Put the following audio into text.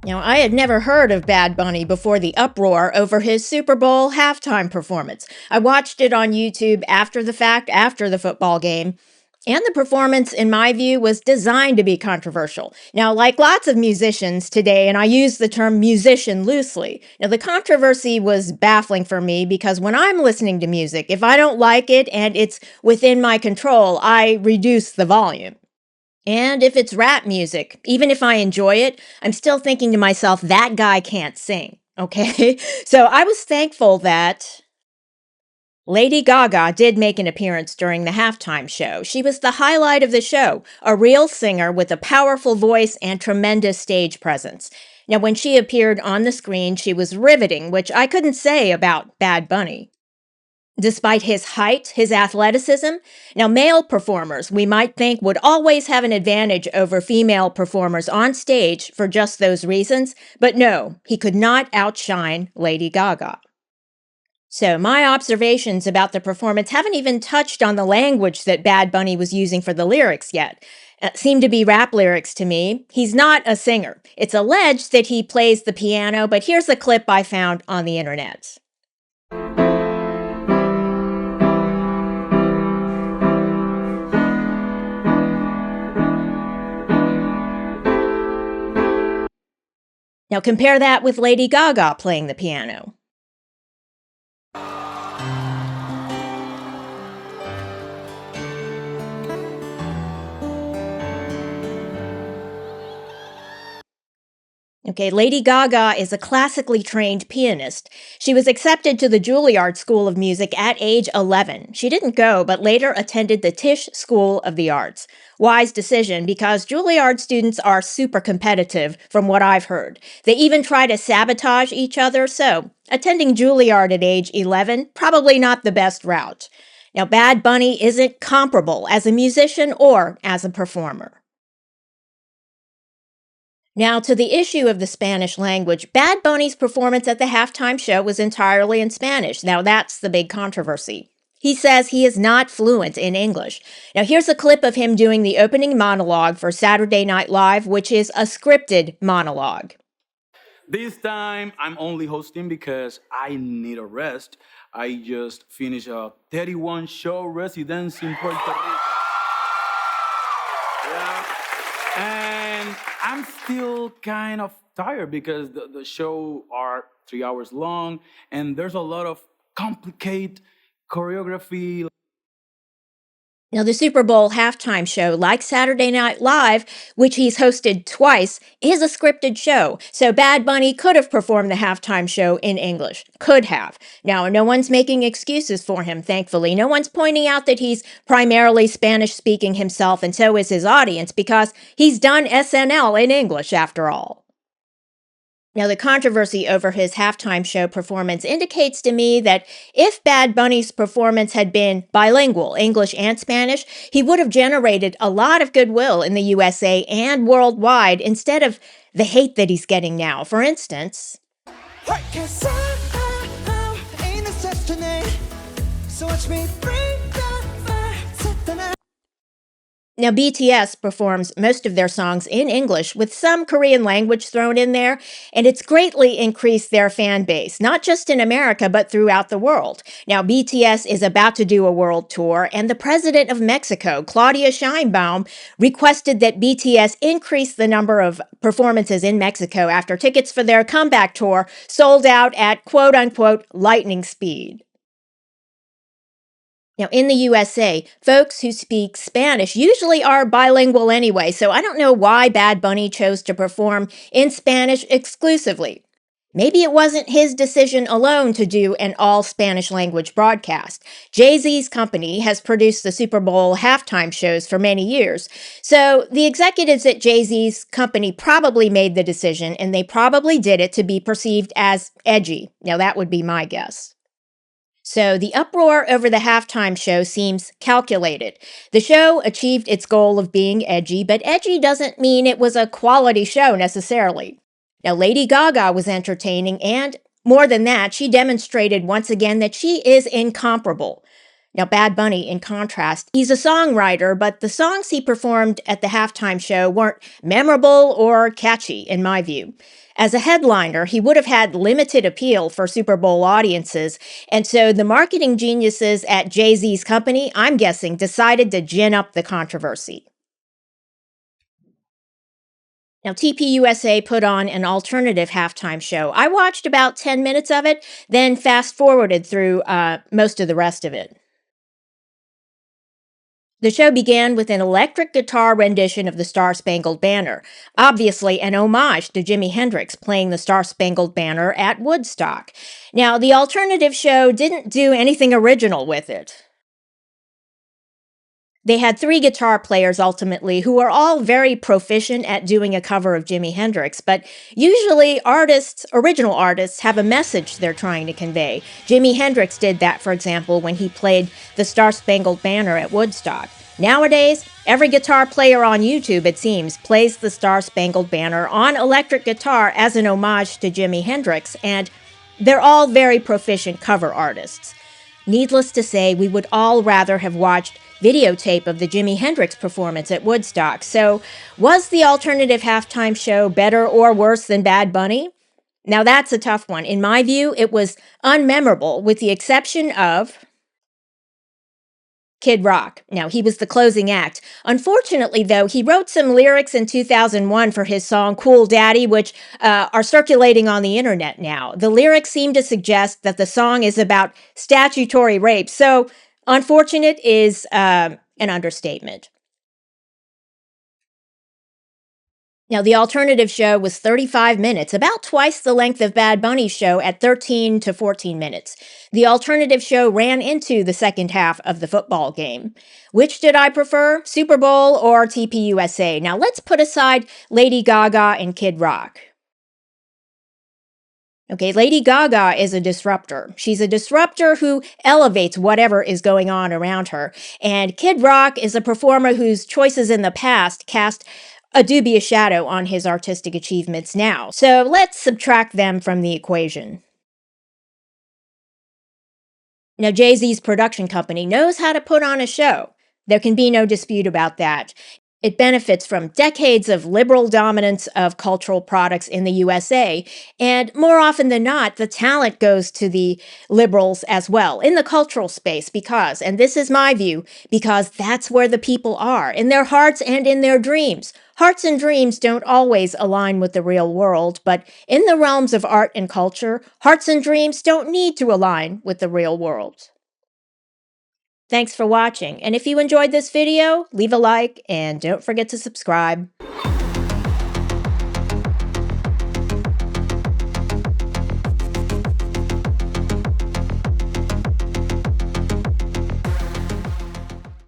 Now, I had never heard of Bad Bunny before the uproar over his Super Bowl halftime performance. I watched it on YouTube after the fact, after the football game, and the performance, in my view, was designed to be controversial. Now, like lots of musicians today, and I use the term musician loosely, now the controversy was baffling for me because when I'm listening to music, if I don't like it and it's within my control, I reduce the volume. And if it's rap music, even if I enjoy it, I'm still thinking to myself, that guy can't sing. Okay. So I was thankful that Lady Gaga did make an appearance during the halftime show. She was the highlight of the show, a real singer with a powerful voice and tremendous stage presence. Now, when she appeared on the screen, she was riveting, which I couldn't say about Bad Bunny. Despite his height, his athleticism, now male performers we might think would always have an advantage over female performers on stage for just those reasons, but no, he could not outshine Lady Gaga. So, my observations about the performance haven't even touched on the language that Bad Bunny was using for the lyrics yet. Seem to be rap lyrics to me. He's not a singer. It's alleged that he plays the piano, but here's a clip I found on the internet. Now compare that with Lady Gaga playing the piano. Okay, Lady Gaga is a classically trained pianist. She was accepted to the Juilliard School of Music at age 11. She didn't go, but later attended the Tisch School of the Arts. Wise decision, because Juilliard students are super competitive, from what I've heard. They even try to sabotage each other, so attending Juilliard at age 11, probably not the best route. Now, Bad Bunny isn't comparable as a musician or as a performer. Now, to the issue of the Spanish language, Bad Bunny's performance at the halftime show was entirely in Spanish. Now, that's the big controversy. He says he is not fluent in English. Now, here's a clip of him doing the opening monologue for Saturday Night Live, which is a scripted monologue. This time, I'm only hosting because I need a rest. I just finished a 31 show residency in Puerto Rico. Yeah. And I'm still kind of tired because the show are 3 hours long and there's a lot of complicated choreography. Now, the Super Bowl halftime show, like Saturday Night Live, which he's hosted twice, is a scripted show. So Bad Bunny could have performed the halftime show in English. Could have. Now, no one's making excuses for him, thankfully. No one's pointing out that he's primarily Spanish speaking himself, and so is his audience, because he's done SNL in English, after all. Now, the controversy over his halftime show performance indicates to me that if Bad Bunny's performance had been bilingual, English and Spanish, he would have generated a lot of goodwill in the USA and worldwide instead of the hate that he's getting now. For instance, now, BTS performs most of their songs in English with some Korean language thrown in there, and it's greatly increased their fan base, not just in America, but throughout the world. Now, BTS is about to do a world tour, and the president of Mexico, Claudia Sheinbaum, requested that BTS increase the number of performances in Mexico after tickets for their comeback tour sold out at quote-unquote lightning speed. Now, in the USA, folks who speak Spanish usually are bilingual anyway, so I don't know why Bad Bunny chose to perform in Spanish exclusively. Maybe it wasn't his decision alone to do an all Spanish language broadcast. Jay-Z's company has produced the Super Bowl halftime shows for many years, so the executives at Jay-Z's company probably made the decision, and they probably did it to be perceived as edgy. Now, that would be my guess. So the uproar over the halftime show seems calculated. The show achieved its goal of being edgy, but edgy doesn't mean it was a quality show necessarily. Now, Lady Gaga was entertaining, and more than that, she demonstrated once again that she is incomparable. Now, Bad Bunny, in contrast, he's a songwriter, but the songs he performed at the halftime show weren't memorable or catchy, in my view. As a headliner, he would have had limited appeal for Super Bowl audiences, and so the marketing geniuses at Jay-Z's company, I'm guessing, decided to gin up the controversy. Now, TPUSA put on an alternative halftime show. I watched about 10 minutes of it, then fast forwarded through most of the rest of it. The show began with an electric guitar rendition of the Star Spangled Banner, obviously an homage to Jimi Hendrix playing the Star Spangled Banner at Woodstock. Now, the alternative show didn't do anything original with it. They had three guitar players ultimately who are all very proficient at doing a cover of Jimi Hendrix, but usually original artists, have a message they're trying to convey. Jimi Hendrix did that, for example, when he played the Star Spangled Banner at Woodstock. Nowadays, every guitar player on YouTube, it seems, plays the Star Spangled Banner on electric guitar as an homage to Jimi Hendrix, and they're all very proficient cover artists. Needless to say, we would all rather have watched videotape of the Jimi Hendrix performance at Woodstock. So, was the alternative halftime show better or worse than Bad Bunny? Now, that's a tough one. In my view, it was unmemorable, with the exception of Kid Rock. Now, he was the closing act. Unfortunately, though, he wrote some lyrics in 2001 for his song Cool Daddy, which are circulating on the internet now. The lyrics seem to suggest that the song is about statutory rape. So, unfortunate is an understatement. Now, the alternative show was 35 minutes, about twice the length of Bad Bunny's show at 13 to 14 minutes. The alternative show ran into the second half of the football game. Which did I prefer, Super Bowl or TPUSA? Now, let's put aside Lady Gaga and Kid Rock. Okay, Lady Gaga is a disruptor. She's a disruptor who elevates whatever is going on around her. And Kid Rock is a performer whose choices in the past cast a dubious shadow on his artistic achievements now. So let's subtract them from the equation. Now, Jay-Z's production company knows how to put on a show. There can be no dispute about that. It benefits from decades of liberal dominance of cultural products in the USA, and more often than not, the talent goes to the liberals as well in the cultural space because, and this is my view, because that's where the people are, in their hearts and in their dreams. Hearts and dreams don't always align with the real world, but in the realms of art and culture, hearts and dreams don't need to align with the real world. Thanks for watching, and if you enjoyed this video, leave a like and don't forget to subscribe.